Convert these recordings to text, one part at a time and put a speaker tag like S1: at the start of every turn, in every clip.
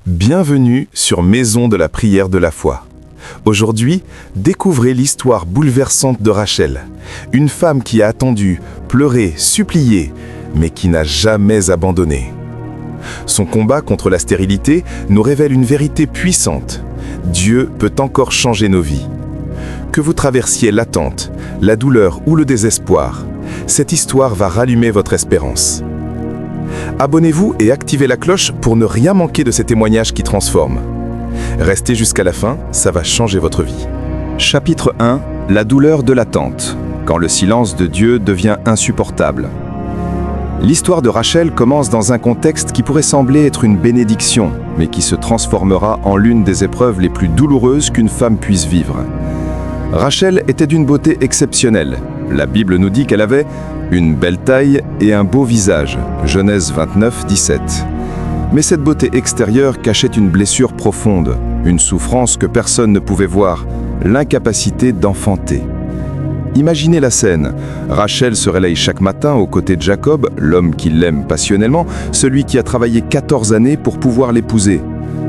S1: Bienvenue sur Maison de la prière de la foi. Aujourd'hui, découvrez l'histoire bouleversante de Rachel, une femme qui a attendu, pleuré, supplié, mais qui n'a jamais abandonné. Son combat contre la stérilité nous révèle une vérité puissante. Dieu peut encore changer nos vies. Que vous traversiez l'attente, la douleur ou le désespoir, cette histoire va rallumer votre espérance. Abonnez-vous et activez la cloche pour ne rien manquer de ces témoignages qui transforment. Restez jusqu'à la fin, ça va changer votre vie.
S2: Chapitre 1. La douleur de l'attente, quand le silence de Dieu devient insupportable. L'histoire de Rachel commence dans un contexte qui pourrait sembler être une bénédiction, mais qui se transformera en l'une des épreuves les plus douloureuses qu'une femme puisse vivre. Rachel était d'une beauté exceptionnelle. La Bible nous dit qu'elle avait une belle taille et un beau visage. Genèse 29, 17. Mais cette beauté extérieure cachait une blessure profonde, une souffrance que personne ne pouvait voir, l'incapacité d'enfanter. Imaginez la scène. Rachel se réveille chaque matin aux côtés de Jacob, l'homme qui l'aime passionnellement, celui qui a travaillé 14 années pour pouvoir l'épouser.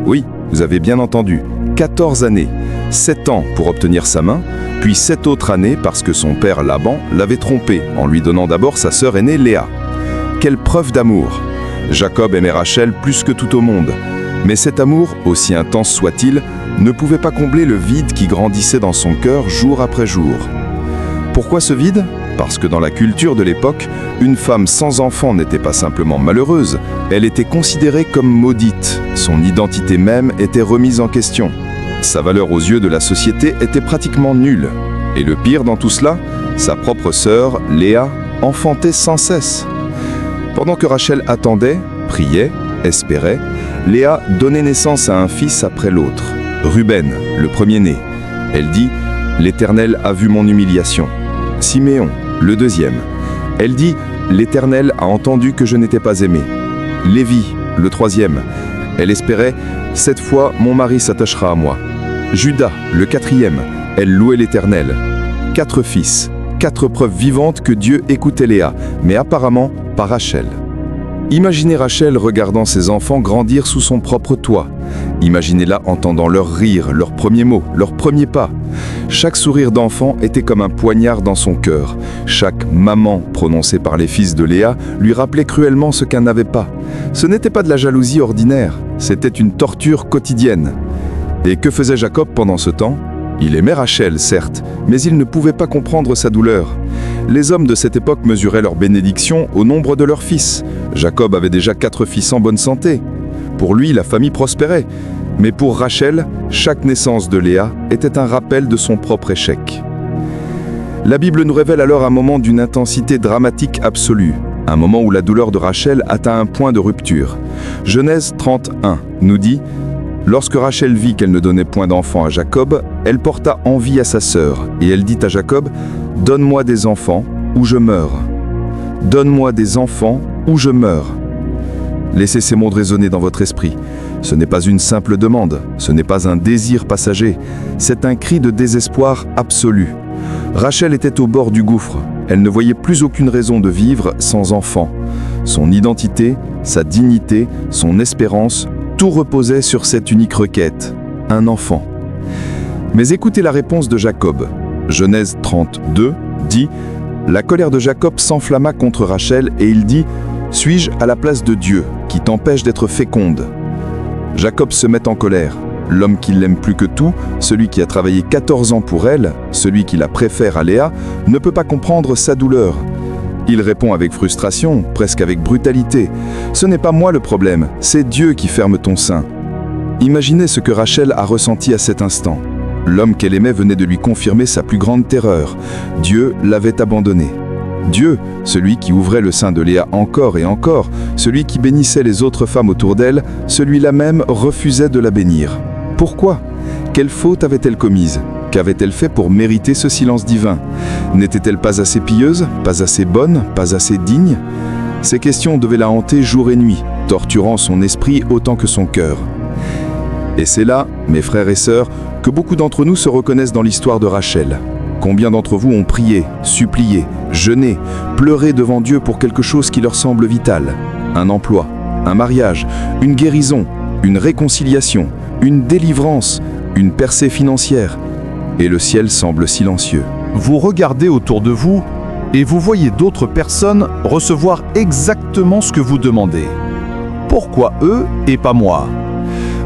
S2: Oui, vous avez bien entendu, 14 années. 7 ans pour obtenir sa main, puis 7 autres années parce que son père Laban l'avait trompé en lui donnant d'abord sa sœur aînée Léa. Quelle preuve d'amour! Jacob aimait Rachel plus que tout au monde. Mais cet amour, aussi intense soit-il, ne pouvait pas combler le vide qui grandissait dans son cœur jour après jour. Pourquoi ce vide? Parce que dans la culture de l'époque, une femme sans enfant n'était pas simplement malheureuse, elle était considérée comme maudite. Son identité même était remise en question. Sa valeur aux yeux de la société était pratiquement nulle. Et le pire dans tout cela, sa propre sœur, Léa, enfantait sans cesse. Pendant que Rachel attendait, priait, espérait, Léa donnait naissance à un fils après l'autre. Ruben, le premier-né. Elle dit « L'Éternel a vu mon humiliation ». Siméon, le deuxième. Elle dit « L'Éternel a entendu que je n'étais pas aimée ». Lévi, le troisième. Elle espérait « Cette fois, mon mari s'attachera à moi ». Judas, le quatrième. Elle louait l'Éternel. 4 fils, 4 preuves vivantes que Dieu écoutait Léa, mais apparemment pas Rachel. Imaginez Rachel regardant ses enfants grandir sous son propre toit. Imaginez-la entendant leurs rires, leurs premiers mots, leurs premiers pas. Chaque sourire d'enfant était comme un poignard dans son cœur. Chaque « maman » prononcée par les fils de Léa lui rappelait cruellement ce qu'elle n'avait pas. Ce n'était pas de la jalousie ordinaire, c'était une torture quotidienne. Et que faisait Jacob pendant ce temps? Il aimait Rachel, certes, mais il ne pouvait pas comprendre sa douleur. Les hommes de cette époque mesuraient leur bénédiction au nombre de leurs fils. Jacob avait déjà 4 fils en bonne santé. Pour lui, la famille prospérait. Mais pour Rachel, chaque naissance de Léa était un rappel de son propre échec. La Bible nous révèle alors un moment d'une intensité dramatique absolue, un moment où la douleur de Rachel atteint un point de rupture. Genèse 31 nous dit « Lorsque Rachel vit qu'elle ne donnait point d'enfant à Jacob, elle porta envie à sa sœur, et elle dit à Jacob, « Donne-moi des enfants, ou je meurs. Donne-moi des enfants, ou je meurs. » Laissez ces mots résonner dans votre esprit. Ce n'est pas une simple demande, ce n'est pas un désir passager, c'est un cri de désespoir absolu. Rachel était au bord du gouffre, elle ne voyait plus aucune raison de vivre sans enfant. Son identité, sa dignité, son espérance, tout reposait sur cette unique requête, un enfant. Mais écoutez la réponse de Jacob. Genèse 32 dit « La colère de Jacob s'enflamma contre Rachel et il dit « Suis-je à la place de Dieu, qui t'empêche d'être féconde ?» Jacob se met en colère. L'homme qui l'aime plus que tout, celui qui a travaillé 14 ans pour elle, celui qui la préfère à Léa, ne peut pas comprendre sa douleur. Il répond avec frustration, presque avec brutalité. « Ce n'est pas moi le problème, c'est Dieu qui ferme ton sein. » Imaginez ce que Rachel a ressenti à cet instant. L'homme qu'elle aimait venait de lui confirmer sa plus grande terreur. Dieu l'avait abandonnée. Dieu, celui qui ouvrait le sein de Léa encore et encore, celui qui bénissait les autres femmes autour d'elle, celui-là même refusait de la bénir. Pourquoi? Quelle faute avait-elle commise? Qu'avait-elle fait pour mériter ce silence divin? N'était-elle pas assez pieuse, pas assez bonne, pas assez digne? Ces questions devaient la hanter jour et nuit, torturant son esprit autant que son cœur. Et c'est là, mes frères et sœurs, que beaucoup d'entre nous se reconnaissent dans l'histoire de Rachel. Combien d'entre vous ont prié, supplié, jeûné, pleuré devant Dieu pour quelque chose qui leur semble vital? Un emploi, un mariage, une guérison, une réconciliation, une délivrance, une percée financière. Et le ciel semble silencieux.
S3: Vous regardez autour de vous et vous voyez d'autres personnes recevoir exactement ce que vous demandez. Pourquoi eux et pas moi?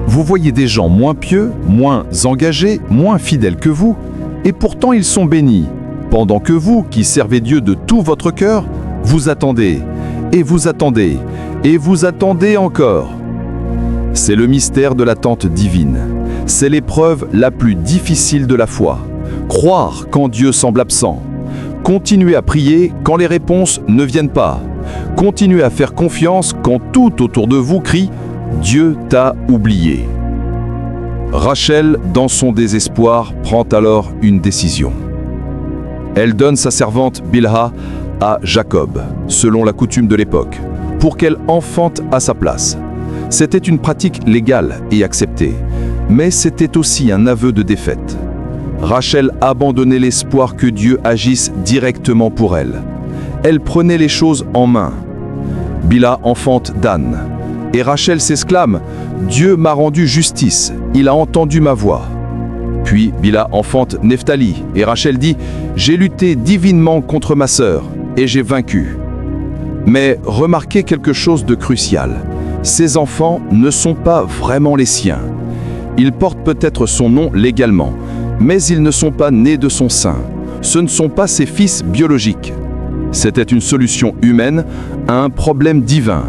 S3: Vous voyez des gens moins pieux, moins engagés, moins fidèles que vous, et pourtant ils sont bénis, pendant que vous, qui servez Dieu de tout votre cœur, vous attendez, et vous attendez, et vous attendez encore. C'est le mystère de l'attente divine. C'est l'épreuve la plus difficile de la foi. Croire quand Dieu semble absent. Continuer à prier quand les réponses ne viennent pas. Continuer à faire confiance quand tout autour de vous crie « Dieu t'a oublié ». Rachel, dans son désespoir, prend alors une décision. Elle donne sa servante Bilha à Jacob, selon la coutume de l'époque, pour qu'elle enfante à sa place. C'était une pratique légale et acceptée, mais c'était aussi un aveu de défaite. Rachel abandonnait l'espoir que Dieu agisse directement pour elle. Elle prenait les choses en main. Bilha enfante Dan, et Rachel s'exclame « Dieu m'a rendu justice, il a entendu ma voix ». Puis Bilha enfante Nephtali, et Rachel dit « J'ai lutté divinement contre ma sœur, et j'ai vaincu ». Mais remarquez quelque chose de crucial. Ces enfants ne sont pas vraiment les siens. Ils portent peut-être son nom légalement, mais ils ne sont pas nés de son sein. Ce ne sont pas ses fils biologiques. C'était une solution humaine à un problème divin.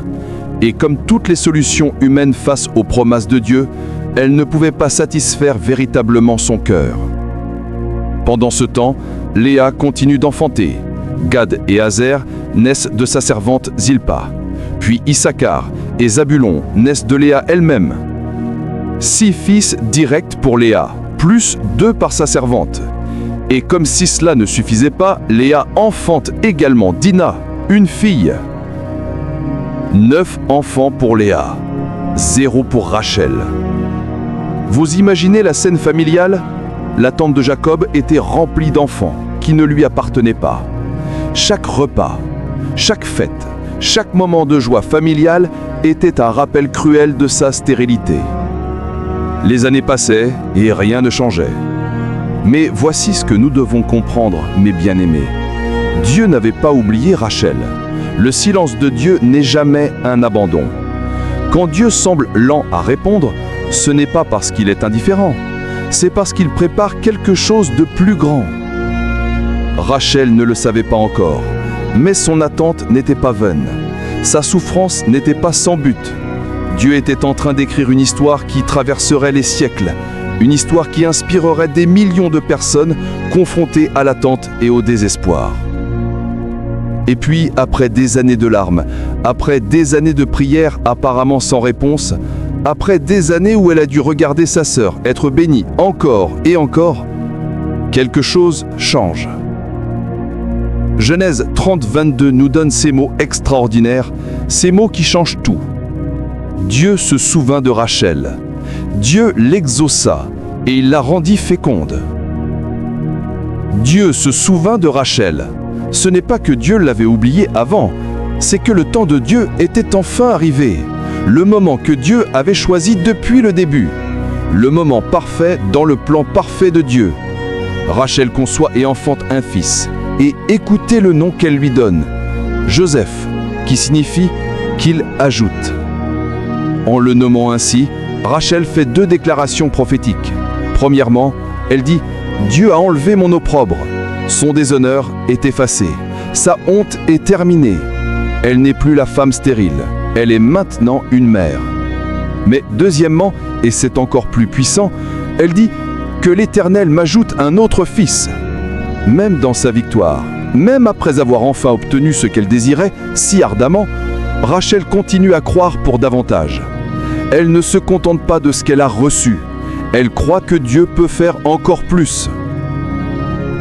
S3: Et comme toutes les solutions humaines face aux promesses de Dieu, elle ne pouvait pas satisfaire véritablement son cœur. Pendant ce temps, Léa continue d'enfanter. Gad et Azer naissent de sa servante Zilpa. Puis Issachar et Zabulon naissent de Léa elle-même. 6 fils directs pour Léa, plus 2 par sa servante. Et comme si cela ne suffisait pas, Léa enfante également Dina, une fille. 9 enfants pour Léa, 0 pour Rachel. Vous imaginez la scène familiale? La tente de Jacob était remplie d'enfants qui ne lui appartenaient pas. Chaque repas, chaque fête, chaque moment de joie familiale était un rappel cruel de sa stérilité. Les années passaient et rien ne changeait. Mais voici ce que nous devons comprendre, mes bien-aimés. Dieu n'avait pas oublié Rachel. Le silence de Dieu n'est jamais un abandon. Quand Dieu semble lent à répondre, ce n'est pas parce qu'il est indifférent, c'est parce qu'il prépare quelque chose de plus grand. Rachel ne le savait pas encore, mais son attente n'était pas vaine. Sa souffrance n'était pas sans but. Dieu était en train d'écrire une histoire qui traverserait les siècles, une histoire qui inspirerait des millions de personnes confrontées à l'attente et au désespoir. Et puis, après des années de larmes, après des années de prières apparemment sans réponse, après des années où elle a dû regarder sa sœur être bénie encore et encore, quelque chose change. Genèse 30, 22 nous donne ces mots extraordinaires, ces mots qui changent tout. Dieu se souvint de Rachel. Dieu l'exauça et il la rendit féconde. Dieu se souvint de Rachel. Ce n'est pas que Dieu l'avait oubliée avant, c'est que le temps de Dieu était enfin arrivé. Le moment que Dieu avait choisi depuis le début. Le moment parfait dans le plan parfait de Dieu. Rachel conçoit et enfante un fils. Et écoutez le nom qu'elle lui donne. Joseph, qui signifie qu'il ajoute. En le nommant ainsi, Rachel fait 2 déclarations prophétiques. Premièrement, elle dit « Dieu a enlevé mon opprobre. Son déshonneur est effacé. Sa honte est terminée. Elle n'est plus la femme stérile. Elle est maintenant une mère. » Mais deuxièmement, et c'est encore plus puissant, elle dit que l'Éternel m'ajoute un autre fils. Même dans sa victoire, même après avoir enfin obtenu ce qu'elle désirait si ardemment, Rachel continue à croire pour davantage. Elle ne se contente pas de ce qu'elle a reçu. Elle croit que Dieu peut faire encore plus.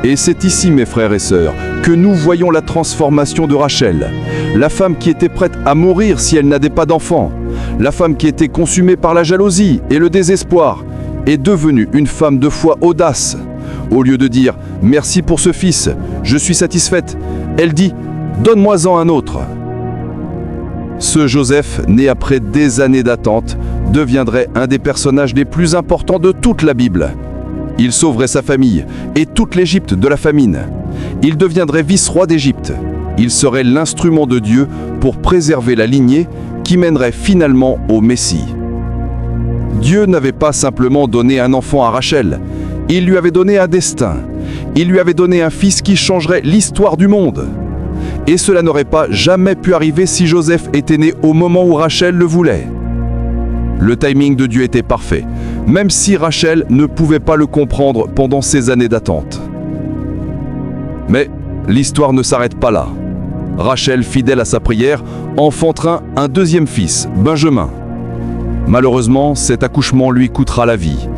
S3: Et c'est ici, mes frères et sœurs, que nous voyons la transformation de Rachel. La femme qui était prête à mourir si elle n'avait pas d'enfant, la femme qui était consumée par la jalousie et le désespoir, est devenue une femme de foi audace. Au lieu de dire « Merci pour ce fils, je suis satisfaite », elle dit « Donne-moi-en un autre ». Ce Joseph, né après des années d'attente, deviendrait un des personnages les plus importants de toute la Bible. Il sauverait sa famille et toute l'Égypte de la famine. Il deviendrait vice-roi d'Égypte. Il serait l'instrument de Dieu pour préserver la lignée qui mènerait finalement au Messie. Dieu n'avait pas simplement donné un enfant à Rachel, il lui avait donné un destin. Il lui avait donné un fils qui changerait l'histoire du monde. Et cela n'aurait pas jamais pu arriver si Joseph était né au moment où Rachel le voulait. Le timing de Dieu était parfait, même si Rachel ne pouvait pas le comprendre pendant ces années d'attente. Mais l'histoire ne s'arrête pas là. Rachel, fidèle à sa prière, enfantera un deuxième fils, Benjamin. Malheureusement, cet accouchement lui coûtera la vie.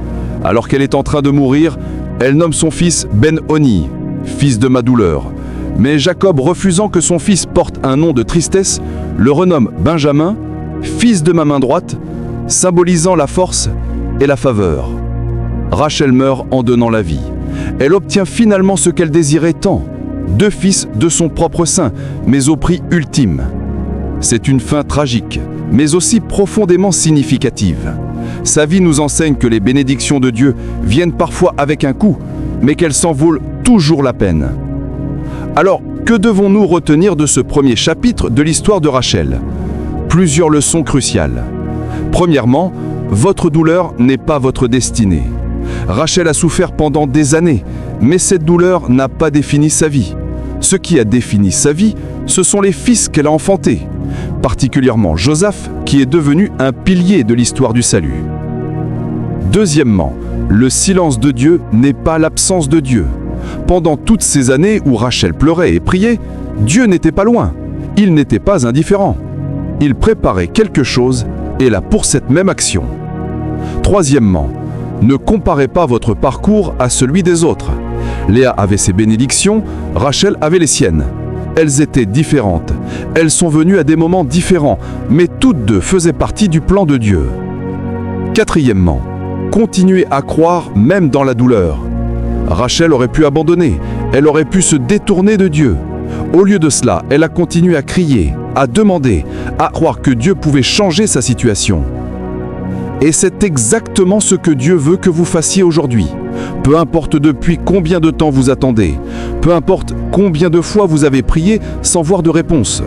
S3: Alors qu'elle est en train de mourir, elle nomme son fils Ben-Oni, fils de ma douleur. Mais Jacob, refusant que son fils porte un nom de tristesse, le renomme Benjamin, fils de ma main droite, symbolisant la force et la faveur. Rachel meurt en donnant la vie. Elle obtient finalement ce qu'elle désirait tant, 2 fils de son propre sein, mais au prix ultime. C'est une fin tragique, mais aussi profondément significative. Sa vie nous enseigne que les bénédictions de Dieu viennent parfois avec un coût, mais qu'elles s'en valent toujours la peine. Alors, que devons-nous retenir de ce premier chapitre de l'histoire de Rachel? Plusieurs leçons cruciales. Premièrement, votre douleur n'est pas votre destinée. Rachel a souffert pendant des années, mais cette douleur n'a pas défini sa vie. Ce qui a défini sa vie, ce sont les fils qu'elle a enfantés, particulièrement Joseph, qui est devenu un pilier de l'histoire du salut. Deuxièmement, le silence de Dieu n'est pas l'absence de Dieu. Pendant toutes ces années où Rachel pleurait et priait, Dieu n'était pas loin. Il n'était pas indifférent. Il préparait quelque chose et là pour cette même action. Troisièmement, ne comparez pas votre parcours à celui des autres. Léa avait ses bénédictions, Rachel avait les siennes. Elles étaient différentes. Elles sont venues à des moments différents, mais toutes deux faisaient partie du plan de Dieu. Quatrièmement, continuez à croire même dans la douleur. Rachel aurait pu abandonner, elle aurait pu se détourner de Dieu. Au lieu de cela, elle a continué à crier, à demander, à croire que Dieu pouvait changer sa situation. Et c'est exactement ce que Dieu veut que vous fassiez aujourd'hui. Peu importe depuis combien de temps vous attendez, peu importe combien de fois vous avez prié sans voir de réponse,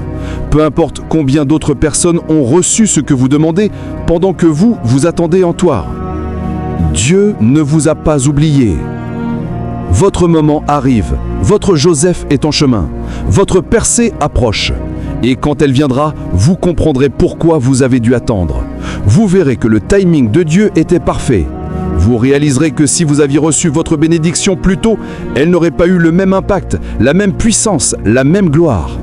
S3: peu importe combien d'autres personnes ont reçu ce que vous demandez pendant que vous attendez en toi. Dieu ne vous a pas oublié. Votre moment arrive, votre Joseph est en chemin, votre percée approche. Et quand elle viendra, vous comprendrez pourquoi vous avez dû attendre. Vous verrez que le timing de Dieu était parfait. Vous réaliserez que si vous aviez reçu votre bénédiction plus tôt, elle n'aurait pas eu le même impact, la même puissance, la même gloire.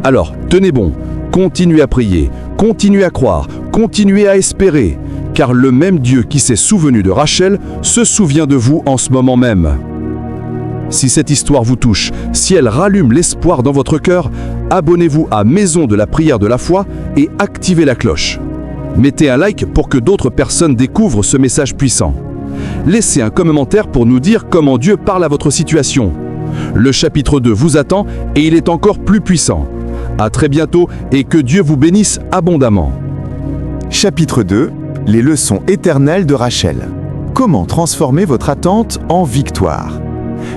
S3: Alors, tenez bon, continuez à prier, continuez à croire, continuez à espérer, car le même Dieu qui s'est souvenu de Rachel se souvient de vous en ce moment même. Si cette histoire vous touche, si elle rallume l'espoir dans votre cœur, abonnez-vous à Maison de la prière de la foi et activez la cloche. Mettez un like pour que d'autres personnes découvrent ce message puissant. Laissez un commentaire pour nous dire comment Dieu parle à votre situation. Le chapitre 2 vous attend et il est encore plus puissant. À très bientôt et que Dieu vous bénisse abondamment.
S1: Chapitre 2. Les leçons éternelles de Rachel. Comment transformer votre attente en victoire?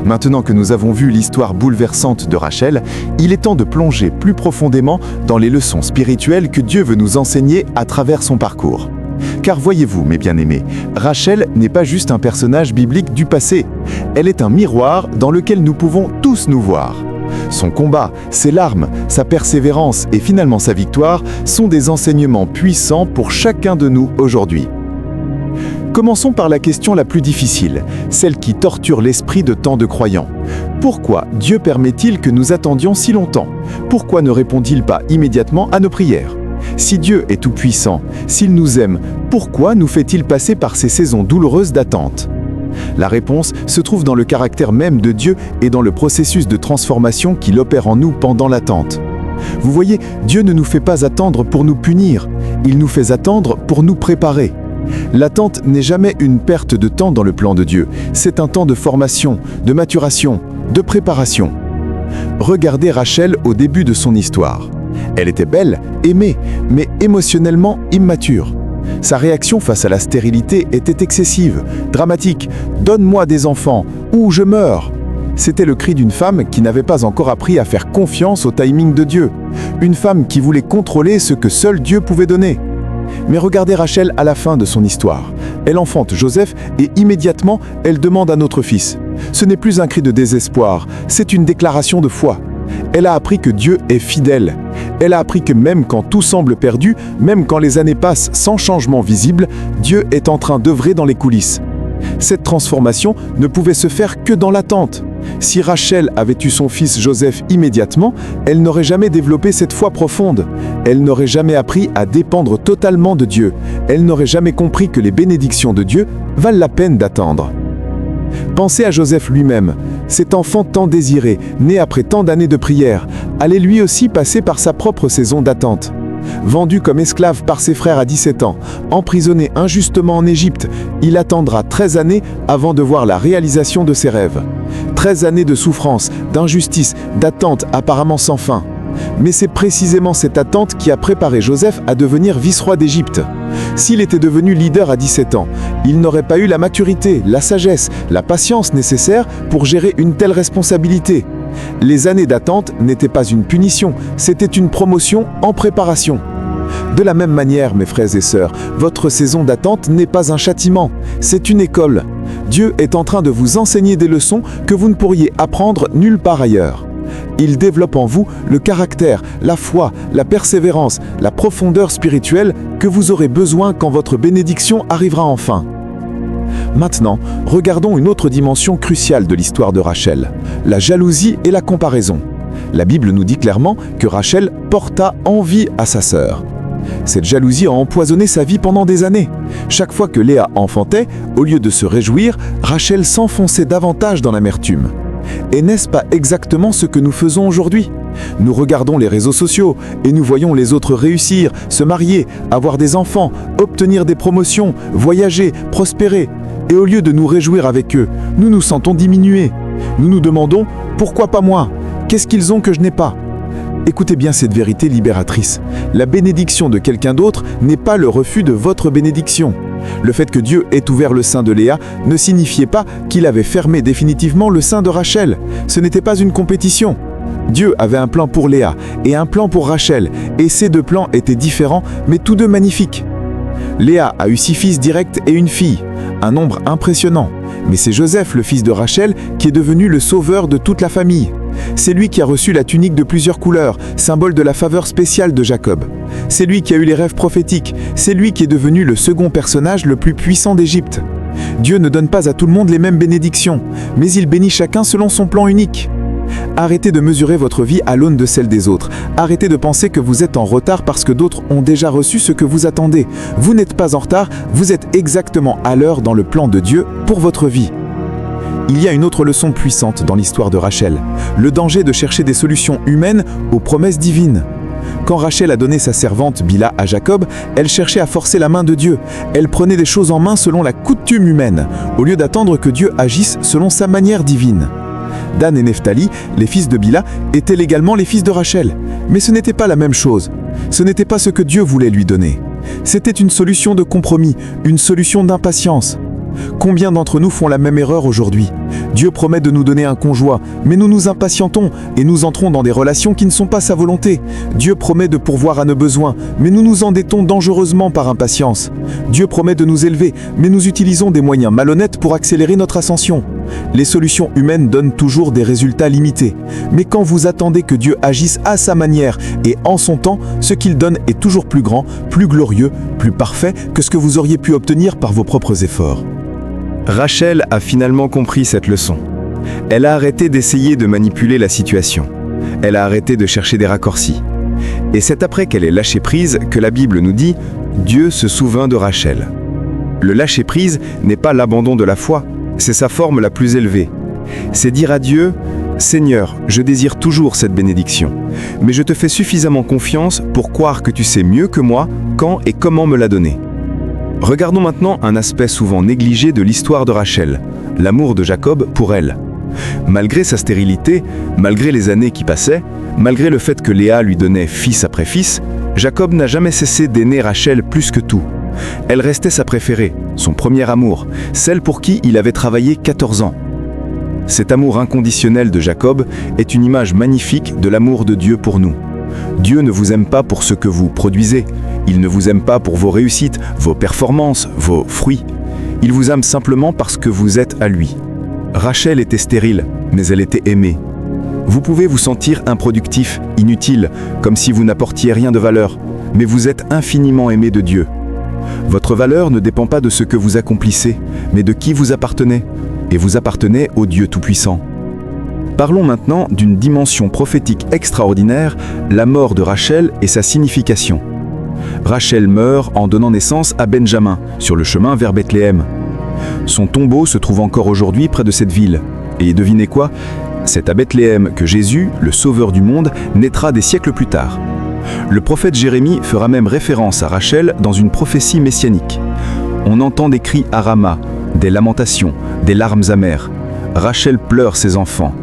S1: Maintenant que nous avons vu l'histoire bouleversante de Rachel, il est temps de plonger plus profondément dans les leçons spirituelles que Dieu veut nous enseigner à travers son parcours. Car voyez-vous, mes bien-aimés, Rachel n'est pas juste un personnage biblique du passé. Elle est un miroir dans lequel nous pouvons tous nous voir. Son combat, ses larmes, sa persévérance et finalement sa victoire sont des enseignements puissants pour chacun de nous aujourd'hui. Commençons par la question la plus difficile, celle qui torture l'esprit de tant de croyants. Pourquoi Dieu permet-il que nous attendions si longtemps? Pourquoi ne répond-il pas immédiatement à nos prières? Si Dieu est tout-puissant, s'il nous aime, pourquoi nous fait-il passer par ces saisons douloureuses d'attente? La réponse se trouve dans le caractère même de Dieu et dans le processus de transformation qu'il opère en nous pendant l'attente. Vous voyez, Dieu ne nous fait pas attendre pour nous punir, il nous fait attendre pour nous préparer. L'attente n'est jamais une perte de temps dans le plan de Dieu, c'est un temps de formation, de maturation, de préparation. Regardez Rachel au début de son histoire. Elle était belle, aimée, mais émotionnellement immature. Sa réaction face à la stérilité était excessive, dramatique. « Donne-moi des enfants, ou je meurs !» C'était le cri d'une femme qui n'avait pas encore appris à faire confiance au timing de Dieu. Une femme qui voulait contrôler ce que seul Dieu pouvait donner. Mais regardez Rachel à la fin de son histoire. Elle enfante Joseph et immédiatement, elle demande un autre fils. Ce n'est plus un cri de désespoir, c'est une déclaration de foi. Elle a appris que Dieu est fidèle. Elle a appris que même quand tout semble perdu, même quand les années passent sans changement visible, Dieu est en train d'œuvrer dans les coulisses. Cette transformation ne pouvait se faire que dans l'attente. Si Rachel avait eu son fils Joseph immédiatement, elle n'aurait jamais développé cette foi profonde. Elle n'aurait jamais appris à dépendre totalement de Dieu. Elle n'aurait jamais compris que les bénédictions de Dieu valent la peine d'attendre. Pensez à Joseph lui-même. Cet enfant tant désiré, né après tant d'années de prière, allait lui aussi passer par sa propre saison d'attente. Vendu comme esclave par ses frères à 17 ans, emprisonné injustement en Égypte, il attendra 13 années avant de voir la réalisation de ses rêves. 13 années de souffrance, d'injustice, d'attente apparemment sans fin. Mais c'est précisément cette attente qui a préparé Joseph à devenir vice-roi d'Égypte. S'il était devenu leader à 17 ans, il n'aurait pas eu la maturité, la sagesse, la patience nécessaires pour gérer une telle responsabilité. Les années d'attente n'étaient pas une punition, c'était une promotion en préparation. De la même manière, mes frères et sœurs, votre saison d'attente n'est pas un châtiment, c'est une école. Dieu est en train de vous enseigner des leçons que vous ne pourriez apprendre nulle part ailleurs. Il développe en vous le caractère, la foi, la persévérance, la profondeur spirituelle que vous aurez besoin quand votre bénédiction arrivera enfin. Maintenant, regardons une autre dimension cruciale de l'histoire de Rachel, la jalousie et la comparaison. La Bible nous dit clairement que Rachel porta envie à sa sœur. Cette jalousie a empoisonné sa vie pendant des années. Chaque fois que Léa enfantait, au lieu de se réjouir, Rachel s'enfonçait davantage dans l'amertume. Et n'est-ce pas exactement ce que nous faisons aujourd'hui ? Nous regardons les réseaux sociaux et nous voyons les autres réussir, se marier, avoir des enfants, obtenir des promotions, voyager, prospérer. Et au lieu de nous réjouir avec eux, nous nous sentons diminués. Nous nous demandons « Pourquoi pas moi ? Qu'est-ce qu'ils ont que je n'ai pas ?» Écoutez bien cette vérité libératrice. La bénédiction de quelqu'un d'autre n'est pas le refus de votre bénédiction. Le fait que Dieu ait ouvert le sein de Léa ne signifiait pas qu'il avait fermé définitivement le sein de Rachel. Ce n'était pas une compétition. Dieu avait un plan pour Léa et un plan pour Rachel, et ces deux plans étaient différents, mais tous deux magnifiques. Léa a eu 6 fils directs et une fille, un nombre impressionnant. Mais c'est Joseph, le fils de Rachel, qui est devenu le sauveur de toute la famille. C'est lui qui a reçu la tunique de plusieurs couleurs, symbole de la faveur spéciale de Jacob. C'est lui qui a eu les rêves prophétiques. C'est lui qui est devenu le second personnage le plus puissant d'Égypte. Dieu ne donne pas à tout le monde les mêmes bénédictions, mais il bénit chacun selon son plan unique. Arrêtez de mesurer votre vie à l'aune de celle des autres. Arrêtez de penser que vous êtes en retard parce que d'autres ont déjà reçu ce que vous attendez. Vous n'êtes pas en retard, vous êtes exactement à l'heure dans le plan de Dieu pour votre vie. Il y a une autre leçon puissante dans l'histoire de Rachel, le danger de chercher des solutions humaines aux promesses divines. Quand Rachel a donné sa servante Bila à Jacob, elle cherchait à forcer la main de Dieu. Elle prenait des choses en main selon la coutume humaine, au lieu d'attendre que Dieu agisse selon sa manière divine. Dan et Nephtali, les fils de Bila, étaient légalement les fils de Rachel. Mais ce n'était pas la même chose. Ce n'était pas ce que Dieu voulait lui donner. C'était une solution de compromis, une solution d'impatience. Combien d'entre nous font la même erreur aujourd'hui ? Dieu promet de nous donner un conjoint, mais nous nous impatientons et nous entrons dans des relations qui ne sont pas sa volonté. Dieu promet de pourvoir à nos besoins, mais nous nous endettons dangereusement par impatience. Dieu promet de nous élever, mais nous utilisons des moyens malhonnêtes pour accélérer notre ascension. Les solutions humaines donnent toujours des résultats limités. Mais quand vous attendez que Dieu agisse à sa manière et en son temps, ce qu'il donne est toujours plus grand, plus glorieux, plus parfait que ce que vous auriez pu obtenir par vos propres efforts.
S2: Rachel a finalement compris cette leçon. Elle a arrêté d'essayer de manipuler la situation. Elle a arrêté de chercher des raccourcis. Et c'est après qu'elle ait lâché prise que la Bible nous dit « Dieu se souvint de Rachel ». Le lâcher prise n'est pas l'abandon de la foi, c'est sa forme la plus élevée. C'est dire à Dieu « Seigneur, je désire toujours cette bénédiction, mais je te fais suffisamment confiance pour croire que tu sais mieux que moi quand et comment me la donner. » Regardons maintenant un aspect souvent négligé de l'histoire de Rachel, l'amour de Jacob pour elle. Malgré sa stérilité, malgré les années qui passaient, malgré le fait que Léa lui donnait fils après fils, Jacob n'a jamais cessé d'aimer Rachel plus que tout. Elle restait sa préférée, son premier amour, celle pour qui il avait travaillé 14 ans. Cet amour inconditionnel de Jacob est une image magnifique de l'amour de Dieu pour nous. Dieu ne vous aime pas pour ce que vous produisez, il ne vous aime pas pour vos réussites, vos performances, vos fruits. Il vous aime simplement parce que vous êtes à lui. Rachel était stérile, mais elle était aimée. Vous pouvez vous sentir improductif, inutile, comme si vous n'apportiez rien de valeur, mais vous êtes infiniment aimé de Dieu. Votre valeur ne dépend pas de ce que vous accomplissez, mais de qui vous appartenez, et vous appartenez au Dieu Tout-Puissant. Parlons maintenant d'une dimension prophétique extraordinaire, la mort de Rachel et sa signification. Rachel meurt en donnant naissance à Benjamin, sur le chemin vers Bethléem. Son tombeau se trouve encore aujourd'hui près de cette ville. Et devinez quoi ? C'est à Bethléem que Jésus, le Sauveur du monde, naîtra des siècles plus tard. Le prophète Jérémie fera même référence à Rachel dans une prophétie messianique. On entend des cris à Rama, des lamentations, des larmes amères. Rachel pleure ses enfants.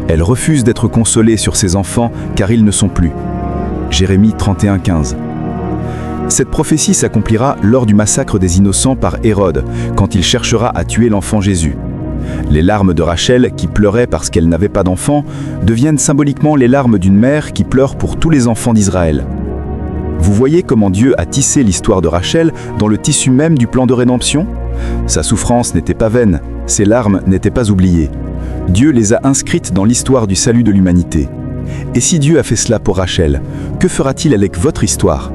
S2: Elle refuse d'être consolée sur ses enfants car ils ne sont plus. Jérémie 31:15. Cette prophétie s'accomplira lors du massacre des innocents par Hérode, quand il cherchera à tuer l'enfant Jésus. Les larmes de Rachel, qui pleurait parce qu'elle n'avait pas d'enfant, deviennent symboliquement les larmes d'une mère qui pleure pour tous les enfants d'Israël. Vous voyez comment Dieu a tissé l'histoire de Rachel dans le tissu même du plan de rédemption ? Sa souffrance n'était pas vaine, ses larmes n'étaient pas oubliées. Dieu les a inscrites dans l'histoire du salut de l'humanité. Et si Dieu a fait cela pour Rachel, que fera-t-il avec votre histoire ?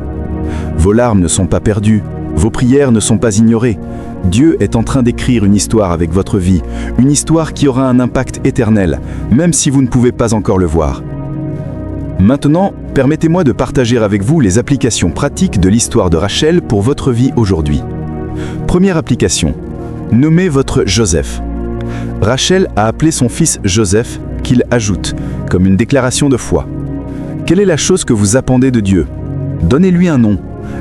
S2: Vos larmes ne sont pas perdues, vos prières ne sont pas ignorées. Dieu est en train d'écrire une histoire avec votre vie, une histoire qui aura un impact éternel, même si vous ne pouvez pas encore le voir. Maintenant, permettez-moi de partager avec vous les applications pratiques de l'histoire de Rachel pour votre vie aujourd'hui. Première application, nommez votre Joseph. Rachel a appelé son fils Joseph, qu'il ajoute, comme une déclaration de foi. Quelle est la chose que vous appendez de Dieu ? Donnez-lui un nom.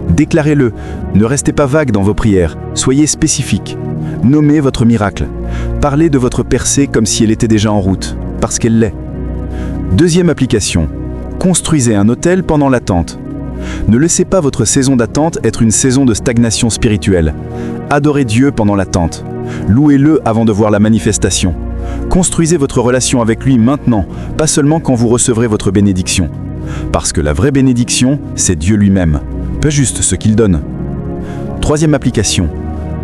S2: Déclarez-le. Ne restez pas vague dans vos prières. Soyez spécifique. Nommez votre miracle. Parlez de votre percée comme si elle était déjà en route, parce qu'elle l'est. Deuxième application. Construisez un autel pendant l'attente. Ne laissez pas votre saison d'attente être une saison de stagnation spirituelle. Adorez Dieu pendant l'attente. Louez-le avant de voir la manifestation. Construisez votre relation avec lui maintenant, pas seulement quand vous recevrez votre bénédiction. Parce que la vraie bénédiction, c'est Dieu lui-même, pas juste ce qu'il donne. Troisième application,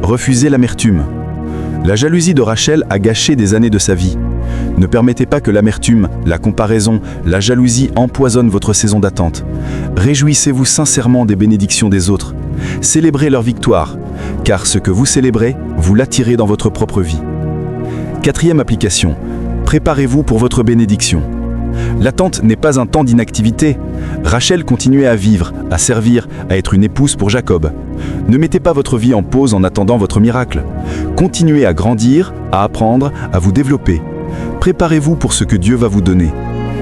S2: refusez l'amertume. La jalousie de Rachel a gâché des années de sa vie. Ne permettez pas que l'amertume, la comparaison, la jalousie empoisonnent votre saison d'attente. Réjouissez-vous sincèrement des bénédictions des autres. Célébrez leur victoire, car ce que vous célébrez, vous l'attirez dans votre propre vie. Quatrième application, préparez-vous pour votre bénédiction. L'attente n'est pas un temps d'inactivité. Rachel continuait à vivre, à servir, à être une épouse pour Jacob. Ne mettez pas votre vie en pause en attendant votre miracle. Continuez à grandir, à apprendre, à vous développer. Préparez-vous pour ce que Dieu va vous donner.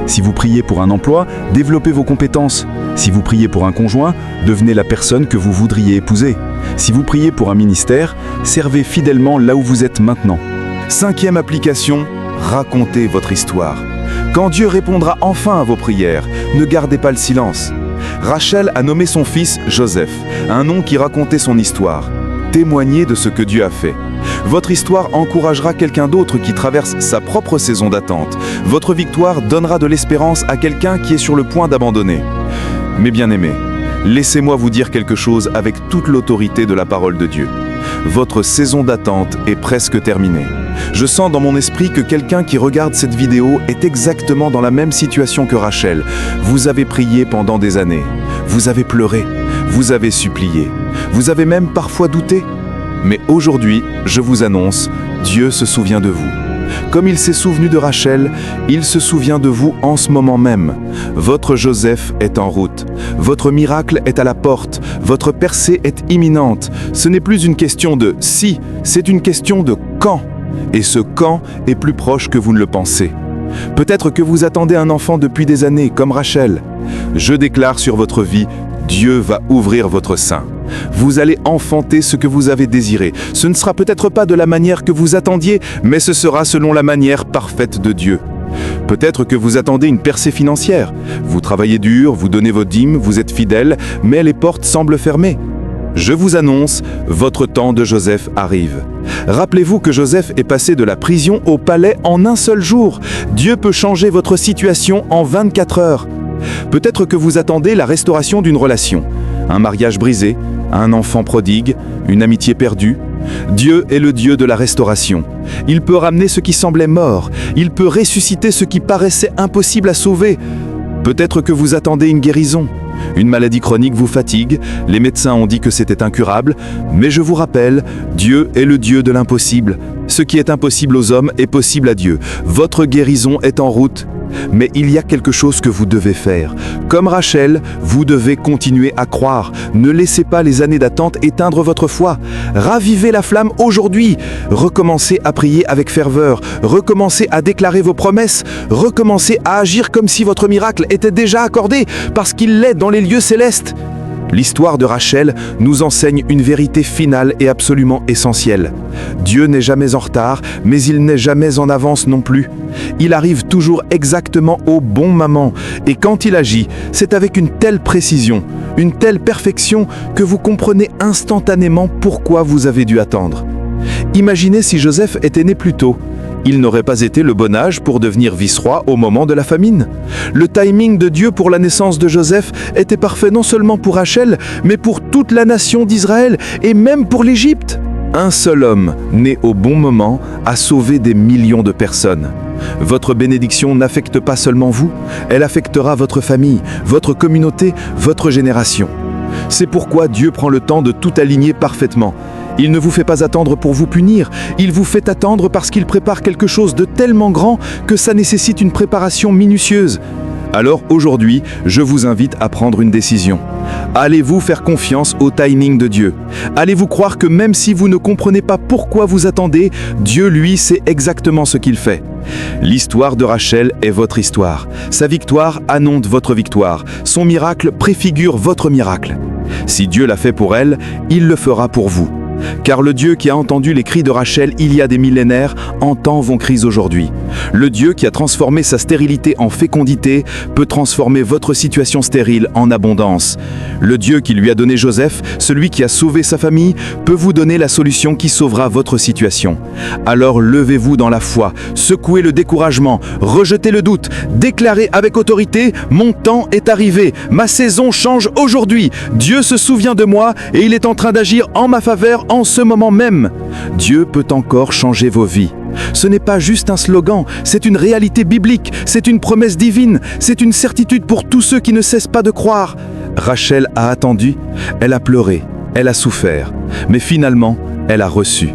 S2: Si vous priez pour un emploi, développez vos compétences. Si vous priez pour un conjoint, devenez la personne que vous voudriez épouser. Si vous priez pour un ministère, servez fidèlement là où vous êtes maintenant. Cinquième application, racontez votre histoire. Quand Dieu répondra enfin à vos prières, ne gardez pas le silence. Rachel a nommé son fils Joseph, un nom qui racontait son histoire. Témoignez de ce que Dieu a fait. Votre histoire encouragera quelqu'un d'autre qui traverse sa propre saison d'attente. Votre victoire donnera de l'espérance à quelqu'un qui est sur le point d'abandonner. Mes bien-aimés, laissez-moi vous dire quelque chose avec toute l'autorité de la parole de Dieu. Votre saison d'attente est presque terminée. Je sens dans mon esprit que quelqu'un qui regarde cette vidéo est exactement dans la même situation que Rachel. Vous avez prié pendant des années. Vous avez pleuré. Vous avez supplié. Vous avez même parfois douté. Mais aujourd'hui, je vous annonce, Dieu se souvient de vous. Comme il s'est souvenu de Rachel, il se souvient de vous en ce moment même. Votre Joseph est en route. Votre miracle est à la porte. Votre percée est imminente. Ce n'est plus une question de « si », c'est une question de « quand ». Et ce « quand » est plus proche que vous ne le pensez. Peut-être que vous attendez un enfant depuis des années, comme Rachel. Je déclare sur votre vie, Dieu va ouvrir votre sein.
S1: Vous allez enfanter ce que vous avez désiré. Ce ne sera peut-être pas de la manière que vous attendiez, mais ce sera selon la manière parfaite de Dieu. Peut-être que vous attendez une percée financière. Vous travaillez dur, vous donnez vos dîmes, vous êtes fidèle, mais les portes semblent fermées. Je vous annonce, votre temps de Joseph arrive. Rappelez-vous que Joseph est passé de la prison au palais en un seul jour. Dieu peut changer votre situation en 24 heures. Peut-être que vous attendez la restauration d'une relation, un mariage brisé, un enfant prodigue, une amitié perdue. Dieu est le Dieu de la restauration. Il peut ramener ce qui semblait mort. Il peut ressusciter ce qui paraissait impossible à sauver. Peut-être que vous attendez une guérison. Une maladie chronique vous fatigue, les médecins ont dit que c'était incurable, mais je vous rappelle, Dieu est le Dieu de l'impossible. Ce qui est impossible aux hommes est possible à Dieu. Votre guérison est en route. Mais il y a quelque chose que vous devez faire. Comme Rachel, vous devez continuer à croire. Ne laissez pas les années d'attente éteindre votre foi. Ravivez la flamme aujourd'hui. Recommencez à prier avec ferveur. Recommencez à déclarer vos promesses. Recommencez à agir comme si votre miracle était déjà accordé, parce qu'il l'est dans les lieux célestes. L'histoire de Rachel nous enseigne une vérité finale et absolument essentielle. Dieu n'est jamais en retard, mais il n'est jamais en avance non plus. Il arrive toujours exactement au bon moment, et quand il agit, c'est avec une telle précision, une telle perfection que vous comprenez instantanément pourquoi vous avez dû attendre. Imaginez si Joseph était né plus tôt. Il n'aurait pas été le bon âge pour devenir vice-roi au moment de la famine. Le timing de Dieu pour la naissance de Joseph était parfait non seulement pour Rachel, mais pour toute la nation d'Israël et même pour l'Égypte. Un seul homme, né au bon moment, a sauvé des millions de personnes. Votre bénédiction n'affecte pas seulement vous, elle affectera votre famille, votre communauté, votre génération. C'est pourquoi Dieu prend le temps de tout aligner parfaitement. Il ne vous fait pas attendre pour vous punir, il vous fait attendre parce qu'il prépare quelque chose de tellement grand que ça nécessite une préparation minutieuse. Alors aujourd'hui, je vous invite à prendre une décision. Allez-vous faire confiance au timing de Dieu? Allez-vous croire que même si vous ne comprenez pas pourquoi vous attendez, Dieu, lui, sait exactement ce qu'il fait? L'histoire de Rachel est votre histoire. Sa victoire annonce votre victoire. Son miracle préfigure votre miracle. Si Dieu l'a fait pour elle, il le fera pour vous. Car le Dieu qui a entendu les cris de Rachel il y a des millénaires entend vos cris aujourd'hui. Le Dieu qui a transformé sa stérilité en fécondité peut transformer votre situation stérile en abondance. Le Dieu qui lui a donné Joseph, celui qui a sauvé sa famille, peut vous donner la solution qui sauvera votre situation. Alors levez-vous dans la foi, secouez le découragement, rejetez le doute, déclarez avec autorité « Mon temps est arrivé, ma saison change aujourd'hui, Dieu se souvient de moi et il est en train d'agir en ma faveur en ce moment même. » Dieu peut encore changer vos vies. Ce n'est pas juste un slogan, c'est une réalité biblique, c'est une promesse divine, c'est une certitude pour tous ceux qui ne cessent pas de croire. Rachel a attendu, elle a pleuré, elle a souffert, mais finalement, elle a reçu.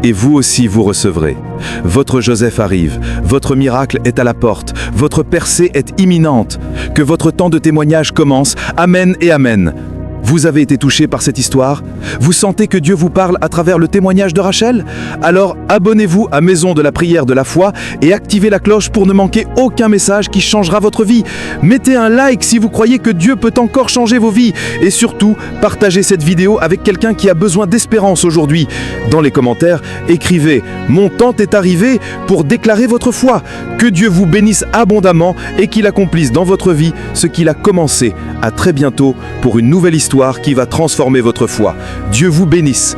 S1: Et vous aussi vous recevrez. Votre Joseph arrive, votre miracle est à la porte, votre percée est imminente. Que votre temps de témoignage commence. Amen et amen. Vous avez été touché par cette histoire? Vous sentez que Dieu vous parle à travers le témoignage de Rachel? Alors abonnez-vous à Maison de la prière de la foi et activez la cloche pour ne manquer aucun message qui changera votre vie. Mettez un like si vous croyez que Dieu peut encore changer vos vies. Et surtout, partagez cette vidéo avec quelqu'un qui a besoin d'espérance aujourd'hui. Dans les commentaires, écrivez « Mon temps est arrivé » pour déclarer votre foi. Que Dieu vous bénisse abondamment et qu'il accomplisse dans votre vie ce qu'il a commencé. À très bientôt pour une nouvelle histoire qui va transformer votre foi. Dieu vous bénisse.